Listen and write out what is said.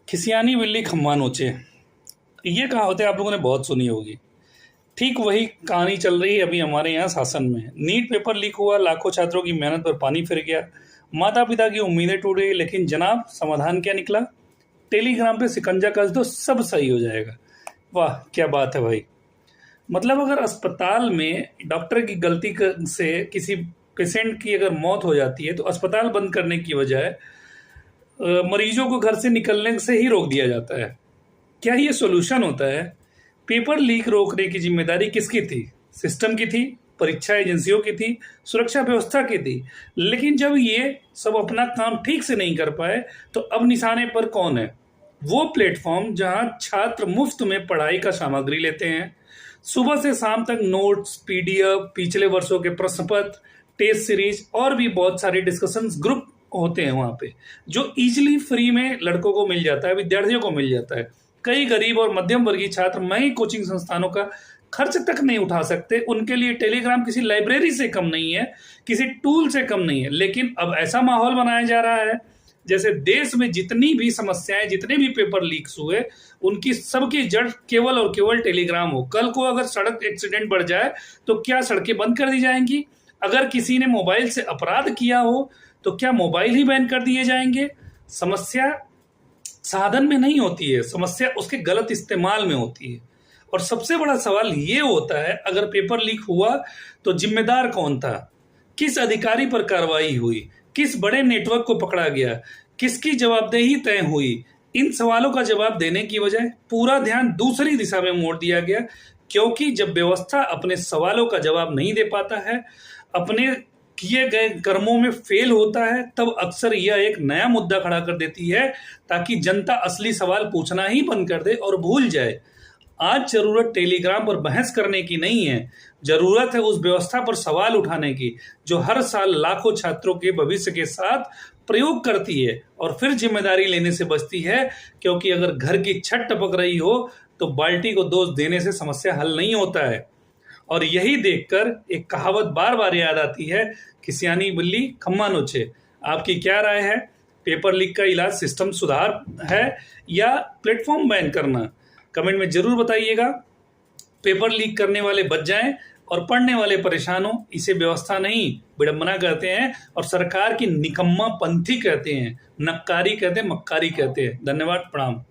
खिसियानी बिल्ली खम्मा नोचे, ये कहावतें आप लोगों ने बहुत सुनी होगी। ठीक वही कहानी चल रही है अभी हमारे यहाँ शासन में। नीट पेपर लीक हुआ, लाखों छात्रों की मेहनत पर पानी फिर गया, माता पिता की उम्मीदें टूट गई। लेकिन जनाब, समाधान क्या निकला? टेलीग्राम पे शिकंजा कस दो, सब सही हो जाएगा। वाह क्या बात है भाई। मतलब अगर अस्पताल में डॉक्टर की गलती से किसी पेशेंट की अगर मौत हो जाती है तो अस्पताल बंद करने की बजाय मरीजों को घर से निकलने से ही रोक दिया जाता है। क्या ये सोल्यूशन होता है? पेपर लीक रोकने की जिम्मेदारी किसकी थी? सिस्टम की थी, परीक्षा एजेंसियों की थी, सुरक्षा व्यवस्था की थी। लेकिन जब ये सब अपना काम ठीक से नहीं कर पाए तो अब निशाने पर कौन है? वो प्लेटफॉर्म जहां छात्र मुफ्त में पढ़ाई का सामग्री लेते हैं, सुबह से शाम तक नोट्स, पीडीएफ, पिछले वर्षों के प्रश्न पत्र, टेस्ट सीरीज और भी बहुत सारे डिस्कशंस ग्रुप होते हैं वहां पे, जो इजीली फ्री में लड़कों को मिल जाता है, विद्यार्थियों को मिल जाता है। कई गरीब और मध्यम वर्गीय छात्र महंगी कोचिंग संस्थानों का खर्च तक नहीं उठा सकते, उनके लिए टेलीग्राम किसी लाइब्रेरी से कम नहीं है, किसी टूल से कम नहीं है। लेकिन अब ऐसा माहौल बनाया जा रहा है जैसे देश में जितनी भी समस्याएं, जितने भी पेपर लीक्स हुए, उनकी सबकी जड़ केवल और केवल टेलीग्राम हो। कल को अगर सड़क एक्सीडेंट बढ़ जाए तो क्या सड़कें बंद कर दी जाएंगी? अगर किसी ने मोबाइल से अपराध किया हो तो क्या मोबाइल ही बैन कर दिए जाएंगे? समस्या साधन में नहीं होती है, समस्या उसके गलत इस्तेमाल में होती है। और सबसे बड़ा सवाल ये होता है, अगर पेपर लीक हुआ तो जिम्मेदार कौन था? किस अधिकारी पर कार्रवाई हुई? किस बड़े नेटवर्क को पकड़ा गया? किसकी जवाबदेही तय हुई? इन सवालों का जवाब देने की बजाय पूरा ध्यान दूसरी दिशा में मोड़ दिया गया। क्योंकि जब व्यवस्था अपने सवालों का जवाब नहीं दे पाता है, अपने किए गए कर्मों में फेल होता है, तब अक्सर यह एक नया मुद्दा खड़ा कर देती है ताकि जनता असली सवाल पूछना ही बंद कर दे और भूल जाए। आज जरूरत टेलीग्राम पर बहस करने की नहीं है, जरूरत है उस व्यवस्था पर सवाल उठाने की जो हर साल लाखों छात्रों के भविष्य के साथ प्रयोग करती है और फिर जिम्मेदारी लेने से बचती है। क्योंकि अगर घर की छत टपक रही हो तो बाल्टी को दोष देने से समस्या हल नहीं होता है। और यही देखकर एक कहावत बार बार याद आती है, खिसियानी बिल्ली खम्मा नोचे। आपकी क्या राय है? पेपर लीक का इलाज सिस्टम सुधार है या प्लेटफॉर्म बैन करना? कमेंट में जरूर बताइएगा। पेपर लीक करने वाले बच जाएं और पढ़ने वाले परेशान हो, इसे व्यवस्था नहीं विडंबना कहते हैं और सरकार की निकम्मा पंथी कहते हैं, नक्कारी कहते हैं, मक्कारी कहते हैं। धन्यवाद, प्रणाम।